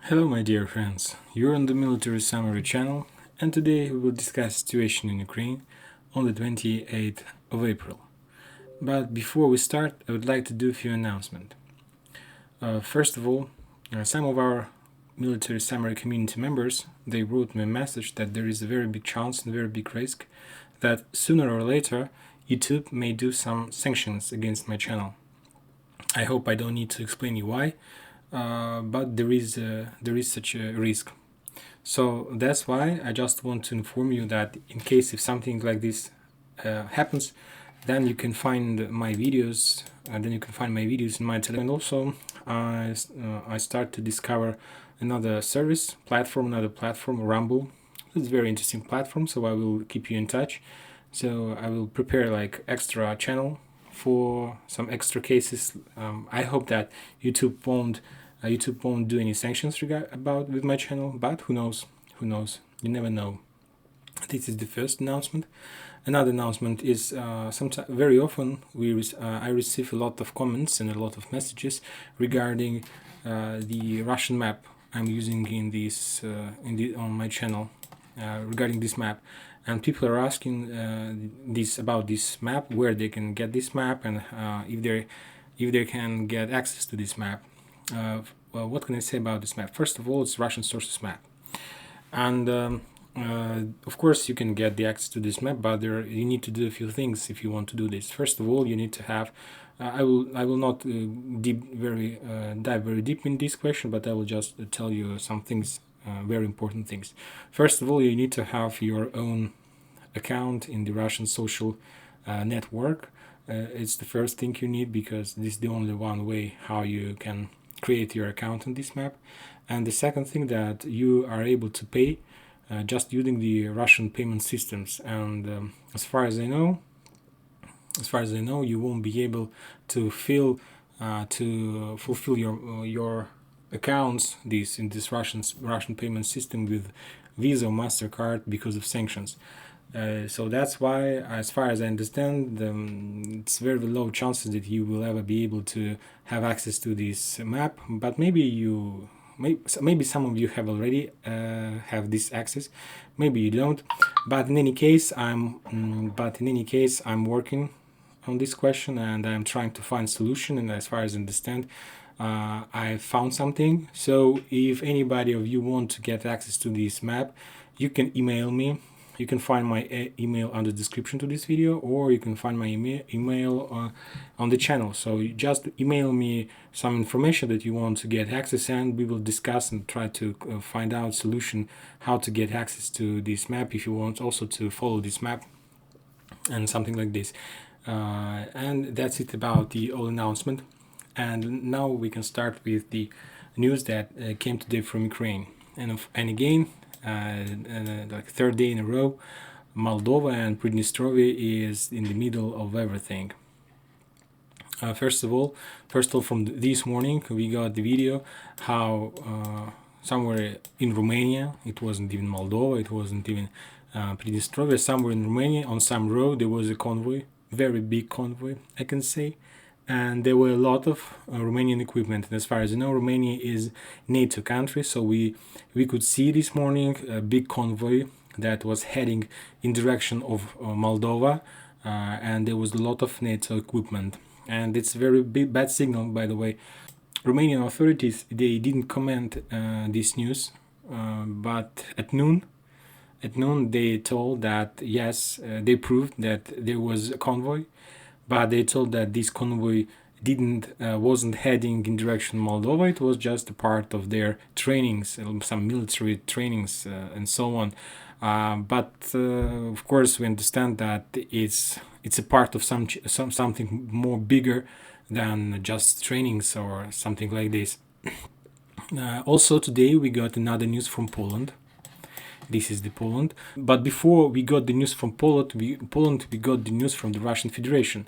Hello my dear friends, you're on the Military Summary channel, and today we will discuss the situation in Ukraine on the 28th of April. But before we start, I would like to do a few announcements. First of all, some of our Military Summary community members, they wrote me a message that there is a very big chance and a very big risk that sooner or later YouTube may do some sanctions against my channel. I hope I don't need to explain you why, but there is such a risk. So that's why I just want to inform you that in case if something like this happens, then you can find my videos. In my Telegram. And also, I start to discover another platform, Rumble. It's a very interesting platform, so I will keep you in touch. So I will prepare like extra channel for some extra cases. I hope that YouTube won't do any sanctions about with my channel, but who knows? You never know. This is the first announcement. Another announcement is very often I receive a lot of comments and a lot of messages regarding the Russian map I'm using on my channel regarding this map, and people are asking about this map, where they can get this map, and if they can get access to this map. Well, what can I say about this map? First of all, it's Russian sources map, and of course you can get the access to this map, but you need to do a few things if you want to do this. First of all, you need to have I will not dive very deep in this question, but I will just tell you some things, very important things. First of all, you need to have your own account in the Russian social network. It's the first thing you need, because this is the only one way how you can create your account on this map. And the second thing, that you are able to pay just using the Russian payment systems. And as far as I know, you won't be able to fulfill your accounts in this Russian payment system with Visa or MasterCard because of sanctions. So that's why, as far as I understand, it's very low chances that you will ever be able to have access to this map. But maybe some of you have already have this access, maybe you don't. But in any case, I'm working on this question, and I'm trying to find solution. And as far as I understand, I found something. So if anybody of you want to get access to this map, you can email me. You can find my email on the description to this video, or you can find my email on the channel. So you just email me some information that you want to get access, and we will discuss and try to find out solution how to get access to this map, if you want also to follow this map and something like this. And that's it about the whole announcement. And now we can start with the news that came today from Ukraine. And again, like third day in a row, Moldova and Pridnestrovia is in the middle of everything. First of all, from this morning, we got the video how somewhere in Romania, it wasn't even Moldova, it wasn't even Pridnestrovia, somewhere in Romania on some road there was a convoy, very big convoy, I can say, and there were a lot of Romanian equipment. And as far as I know, Romania is NATO country, so we could see this morning a big convoy that was heading in direction of Moldova, and there was a lot of NATO equipment. And it's a very bad signal, by the way. Romanian authorities, they didn't comment this news, but at noon they told that yes, they proved that there was a convoy, but they told that this convoy wasn't heading in direction Moldova. It was just a part of their trainings, some military trainings, and so on. But of course, we understand that it's a part of something more bigger than just trainings or something like this. Also today we got another news from Poland. This is the Poland. But before we got the news from Poland, we got the news from the Russian Federation.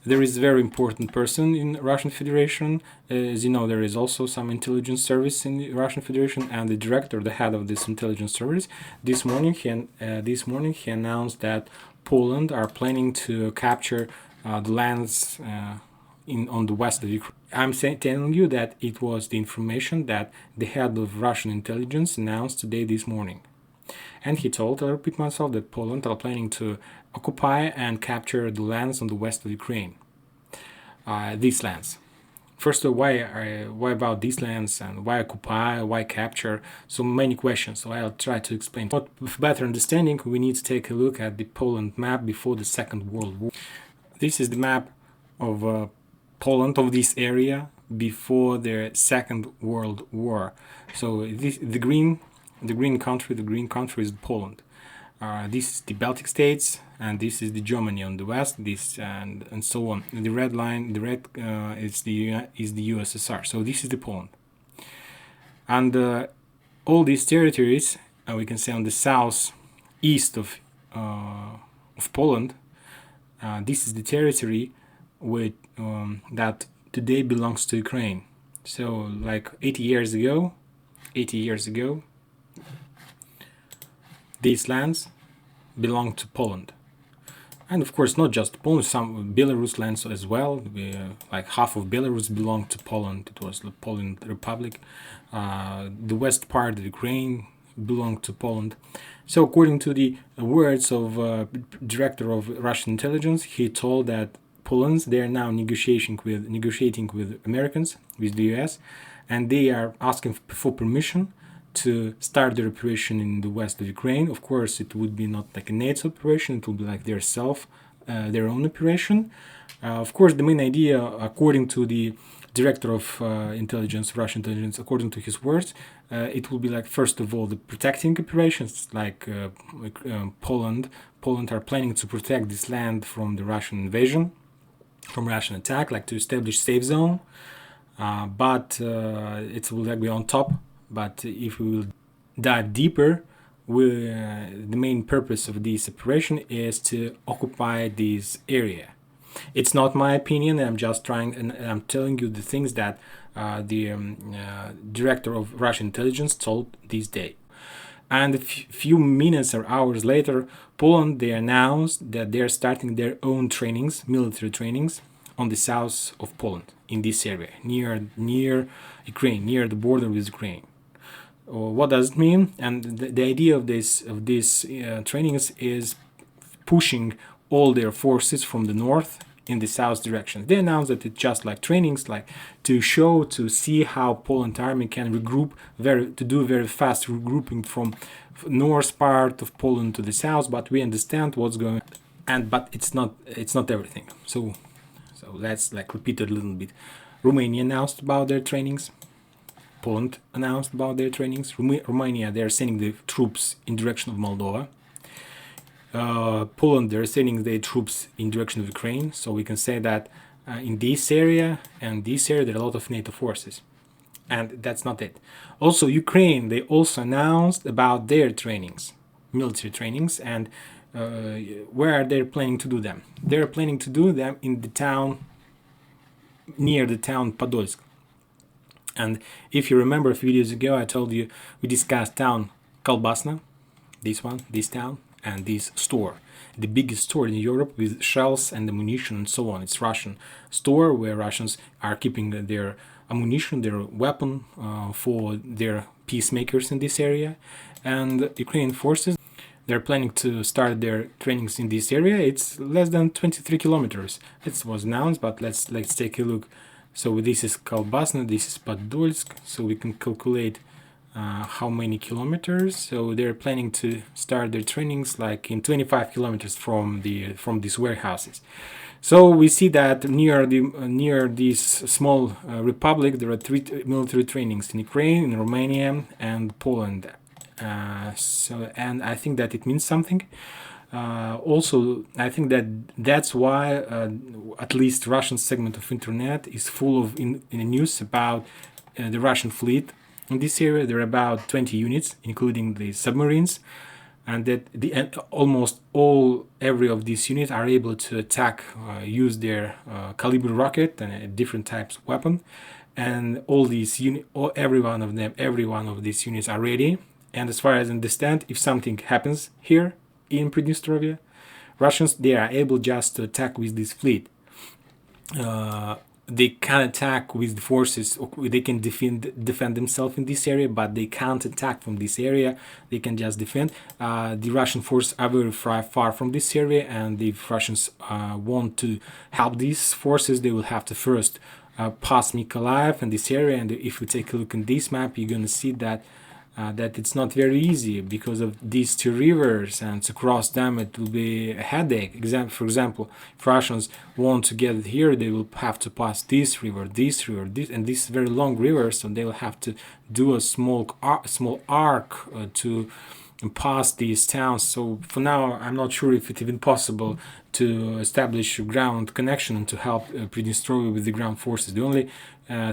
There is a very important person in Russian Federation. As you know, there is also some intelligence service in the Russian Federation, and the head of this intelligence service, this morning he announced that Poland are planning to capture the lands on the west of Ukraine. I'm telling you that it was the information that the head of Russian intelligence announced today this morning. And he told, I repeat myself, that Poland are planning to occupy and capture the lands on the west of Ukraine. These lands. First of all, why about these lands, and why occupy, why capture? So many questions, so I'll try to explain. But with better understanding, we need to take a look at the Poland map before the Second World War. This is the map of Poland, of this area, before the Second World War. So the green country is Poland. This is the Baltic states, and this is the Germany on the west. This and so on. And the red line, is the USSR. So this is the Poland, and all these territories we can say on the southeast of Poland. This is the territory with that today belongs to Ukraine. So like 80 years ago, these lands belong to Poland. And of course, not just Poland, some Belarus lands as well. Like half of Belarus belonged to Poland. It was the Poland Republic. The west part of Ukraine belonged to Poland. So according to the words of director of Russian intelligence, he told that Poland, they are now negotiating with Americans, with the US, and they are asking for permission to start their operation in the west of Ukraine. Of course, it would be not like a NATO operation, it would be like their own operation. Of course, the main idea, according to the director of Russian intelligence, according to his words, it will be like, first of all, the protecting operations, like Poland are planning to protect this land from the Russian invasion, from Russian attack, like to establish safe zone, but it will like be on top. But if we will dive deeper, the main purpose of this operation is to occupy this area. It's not my opinion. I'm just trying, and I'm telling you the things that the director of Russian intelligence told this day. And a few minutes or hours later, Poland, they announced that they're starting their own trainings, military trainings, on the south of Poland, in this area, near Ukraine, near the border with Ukraine. What does it mean? And the idea of these trainings is pushing all their forces from the north in the south direction. They announced that it's just like trainings, like to see how Poland army can regroup, to do very fast regrouping from north part of Poland to the south. But we understand what's going on, but it's not everything. So let's like repeat it a little bit. Romania announced about their trainings. Poland announced about their trainings. Romania, they're sending the troops in direction of Moldova. Poland, they're sending their troops in direction of Ukraine. So we can say that in this area and this area, there are a lot of NATO forces. And that's not it. Also, Ukraine, they also announced about their trainings, military trainings, and where are they planning to do them? They're planning to do them in the town, near the town Podolsk. And if you remember a few videos ago, I told you we discussed town Kolbasna, this town, and this store, the biggest store in Europe with shells and ammunition and so on. It's Russian store where Russians are keeping their ammunition, their weapon for their peacemakers in this area. And Ukrainian forces, they're planning to start their trainings in this area. It's less than 23 kilometers. It was announced, but let's take a look. So this is Kolbasna, this is Podolsk, so we can calculate how many kilometers. So they're planning to start their trainings like in 25 kilometers from these warehouses. So we see that near this small republic, there are 3 military trainings in Ukraine, in Romania, and Poland. And I think that it means something. Also, I think that's why at least Russian segment of internet is full of in the news about the Russian fleet in this area. There are about 20 units, including the submarines, and that almost every of these units are able to attack, use their caliber rocket and different types of weapon, and every one of these units are ready. And as far as I understand, if something happens here in Prидnestrovia, Russians, they are able just to attack with this fleet. they can attack with the forces, or they can defend themselves in this area, but they can't attack from this area. They can just defend. The Russian forces are very far from this area, and if Russians want to help these forces, they will have to first pass Mykolaiv and this area. And if we take a look in this map, you're going to see that it's not very easy because of these two rivers, and to cross them it will be a headache. For example, if Russians want to get here, they will have to pass this river, and this very long river, so they will have to do a small arc to pass these towns. So for now, I'm not sure if it's even possible to establish a ground connection and to help Pridnestrovia with the ground forces. The only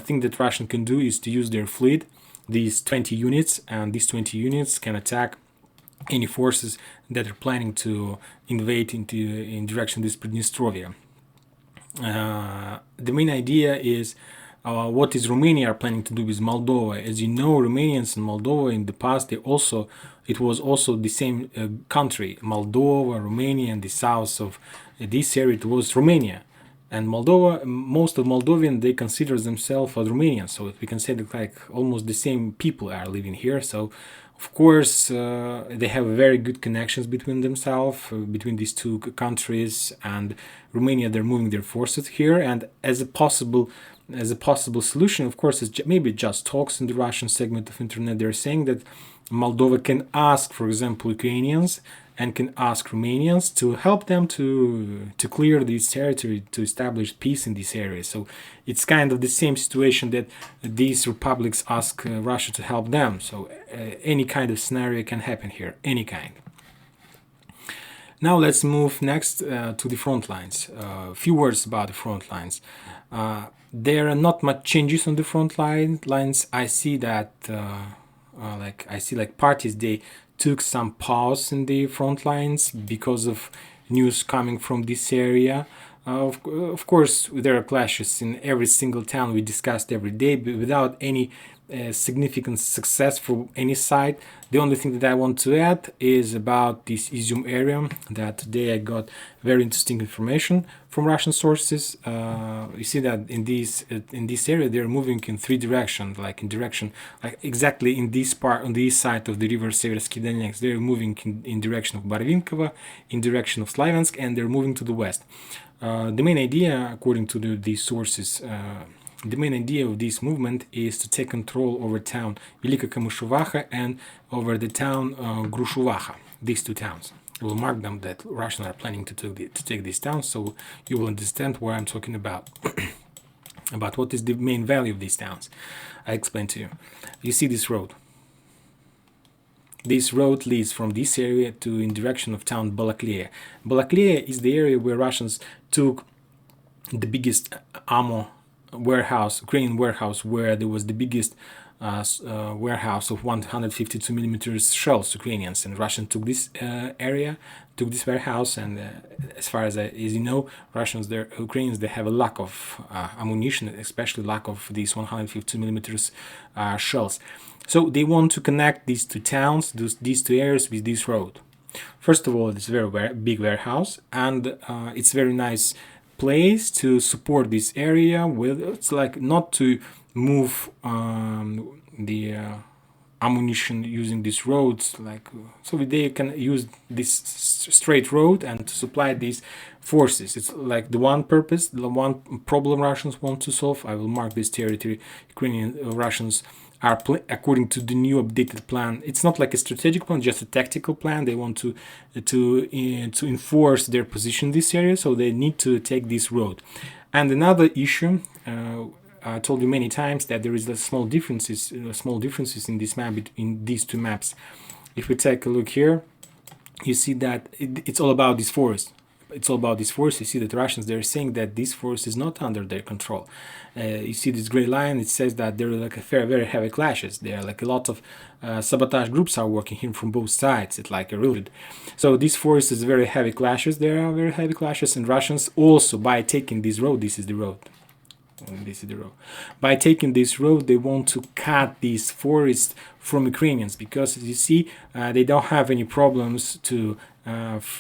thing that Russian can do is to use their fleet, these 20 units, and these 20 units can attack any forces that are planning to invade in direction of this Pridnestrovia. The main idea is what is Romania are planning to do with Moldova. As you know, Romanians and Moldova in the past, it was also the same country. Moldova, Romania, and the south of this area, it was Romania. And Moldova, most of Moldovan, they consider themselves as Romanians, so we can say that like almost the same people are living here. So, of course, they have very good connections between themselves, between these two countries, and Romania. They're moving their forces here, and as a possible solution, of course, it's maybe just talks in the Russian segment of internet. They're saying that Moldova can ask, for example, Ukrainians and can ask Romanians to help them to clear this territory, to establish peace in this area. So it's kind of the same situation that these republics ask Russia to help them. So any kind of scenario can happen here, any kind. Now let's move next to the front lines. A few words about the front lines. There are not much changes on the front lines. I see that parties, they took some pause in the front lines because of news coming from this area. Of course, there are clashes in every single town we discussed every day, but without any significant success for any side. The only thing that I want to add is about this Izium area, that today I got very interesting information from Russian sources. You see that in this area they're moving in three directions, like exactly in this part, on this side of the river Seversky Donetsk. They're moving in direction of Barvinkovo, in direction of Slaviansk, and they're moving to the west. The main idea, according to these sources, the main idea of this movement is to take control over town Velika Kamyshovacha and over the town Grushovacha, these two towns. We'll mark them that Russians are planning to take these towns, so you will understand what I'm talking about. About what is the main value of these towns. I explain to you. You see this road. This road leads from this area to in direction of town Balakleya. Balakleya is the area where Russians took the biggest ammo warehouse, Ukrainian warehouse, where there was the biggest warehouse of 152 millimeters shells, Ukrainians, and Russians took this warehouse, and as far as you know, Ukrainians, they have a lack of ammunition, especially lack of these 152 millimeters shells. So they want to connect these two towns, these two areas with this road. First of all, it's a very big warehouse, and it's very nice place to support this area with. It's like not to move the ammunition using these roads, like so they can use this straight road and to supply these forces. It's like the one purpose, the one problem Russians want to solve. I will mark this territory. Ukrainian Russians are according to the new updated plan. It's not like a strategic plan, just a tactical plan. They want to enforce their position in this area, so they need to take this road. And another issue, I told you many times that there is small differences in this map, in these two maps. If we take a look here, you see that it's all about this forest. It's all about this forest. You see that Russians, they're saying that this forest is not under their control. You see this gray line, it says that there are like very heavy clashes. There are like a lot of sabotage groups are working here from both sides. It's like a real. So this forest is very heavy clashes. There are very heavy clashes, and Russians also, by taking this road, this is the road. This is the road. By taking this road, they want to cut these forests from Ukrainians because, as you see, they don't have any problems to.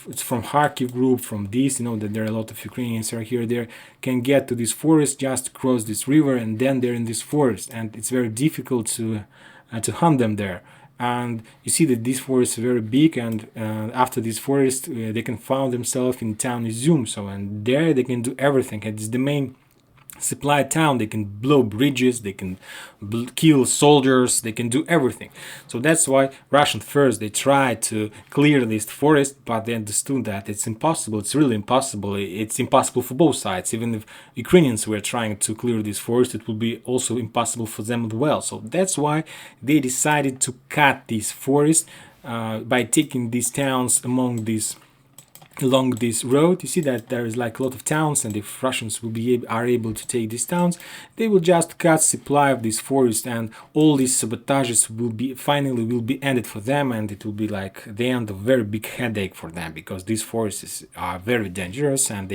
It's from Kharkiv group, from this, that there are a lot of Ukrainians are here. There can get to this forest, just cross this river, and then they're in this forest, and it's very difficult to hunt them there. And you see that this forest is very big, and after this forest, they can find themselves in town Izum. So, and there they can do everything. It's the main supply town. They can blow bridges, they can kill soldiers, they can do everything. So that's why Russians first they tried to clear this forest, but they understood that it's impossible. It's really impossible. It's impossible for both sides. Even if Ukrainians were trying to clear this forest, it would be also impossible for them as well. So that's why they decided to cut this forest by taking these towns along this road. You see that there is like a lot of towns, and if Russians are able to take these towns, they will just cut supply of this forest, and all these sabotages will be ended for them, and it will be like the end of a very big headache for them, because these forests are very dangerous, and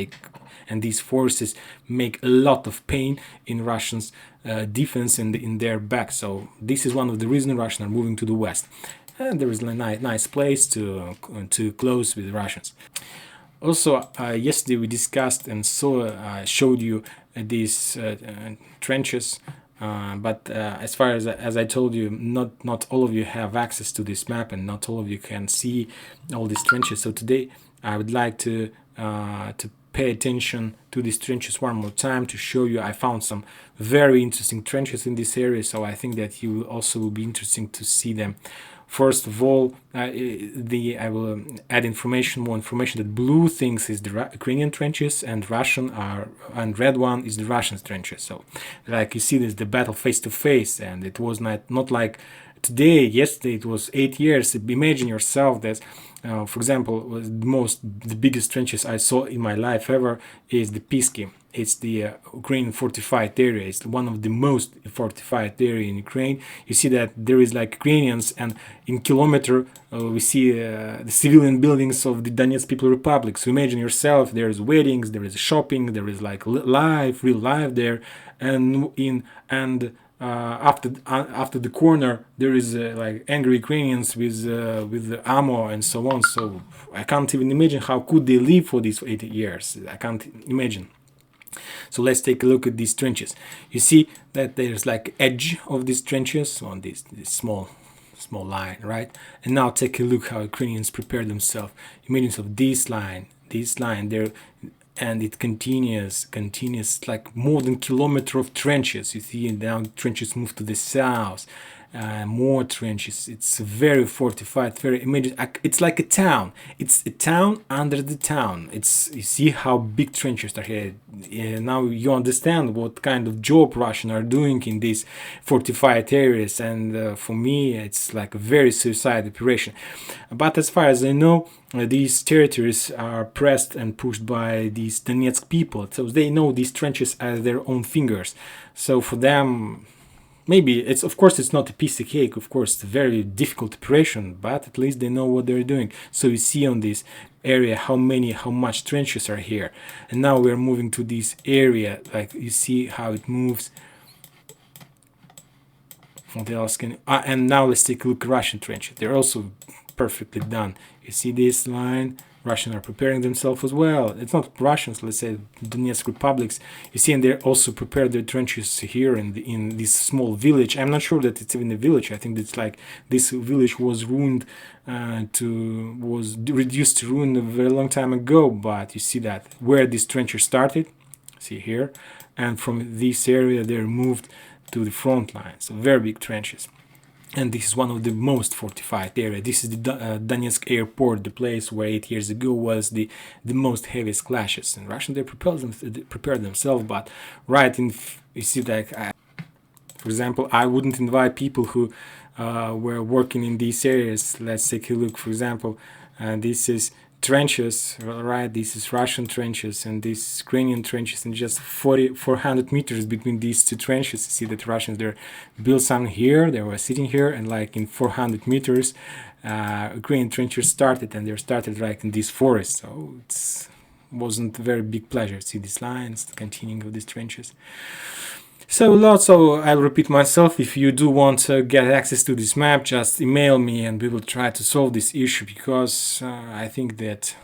these forests make a lot of pain in Russians' defense in their back. So this is one of the reasons Russians are moving to the west. And there is a nice place to close with the Russians. Also, yesterday we discussed and showed you these trenches, but as far as I told you, not all of you have access to this map, and not all of you can see all these trenches. So today I would like to pay attention to these trenches one more time to show you. I found some very interesting trenches in this area, so I think that you also will be interesting to see them. First of all, I will add more information that blue things is the Ukrainian trenches, and red one is the Russian trenches. So, like you see, this the battle face to face, and it was not like yesterday it was 8 years. Imagine yourself that, for example, the biggest trenches I saw in my life ever is the Pisky. It's the Ukrainian fortified area. It's one of the most fortified area in Ukraine. You see that there is like Ukrainians, and in kilometer we see the civilian buildings of the Donetsk People Republic. So imagine yourself, there is weddings, there is shopping, there is like real life there, and after the corner there is like angry Ukrainians with ammo and so on. So I can't even imagine how could they live for these 80 years. I can't imagine. So let's take a look at these trenches. You see that there's like edge of these trenches on this small line, right? And now take a look how Ukrainians prepare themselves. Imagine of this line there, and it continues like more than kilometer of trenches. You see now trenches move to the south. More trenches. It's very fortified. It's like a town. It's a town under the town. You see how big trenches are here. Now you understand what kind of job Russians are doing in these fortified areas. And for me, it's like a very suicide operation. But as far as I know, these territories are pressed and pushed by these Donetsk people. So they know these trenches as their own fingers. So for them, maybe it's not a piece of cake. Of course, it's a very difficult operation, but at least they know what they're doing. So you see on this area how much trenches are here. And now we're moving to this area. Like you see how it moves. What else can? And now let's take a look at Russian trenches. They're also perfectly done. You see this line. Russians are preparing themselves as well. It's not Russians, let's say Donetsk republics. You see, and they also prepared their trenches here in this small village. I'm not sure that it's even a village. I think it's like this village was reduced to ruin a very long time ago. But you see that where this trenches started, see here, and from this area they're moved to the front line. So very big trenches. And this is one of the most fortified area. This is the Donetsk airport, the place where 8 years ago was the most heaviest clashes. And Russians, they prepared themselves, but you see that, for example, I wouldn't invite people who were working in these areas. Let's take a look, for example, this is trenches, right? This is Russian trenches, and this Ukrainian trenches, and just 400 meters between these two trenches. You see that Russians, they built some here, they were sitting here, and like in 400 meters, Ukrainian trenches started, and they started like in this forest. So it's wasn't a very big pleasure. See these lines, the continuing of these trenches. So also, I'll repeat myself, if you do want to get access to this map, just email me and we will try to solve this issue, because I think that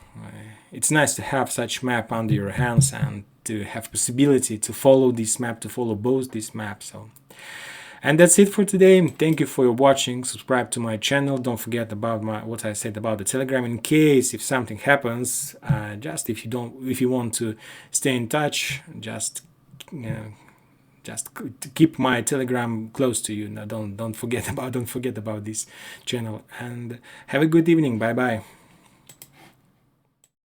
it's nice to have such map under your hands and to have possibility to follow this map, to follow both these maps. So, and that's it for today. Thank you for watching. Subscribe to my channel. Don't forget about what I said about the Telegram. In case if something happens, just if you want to stay in touch, just keep my Telegram close to you. Now, don't forget about this channel. And have a good evening. Bye bye.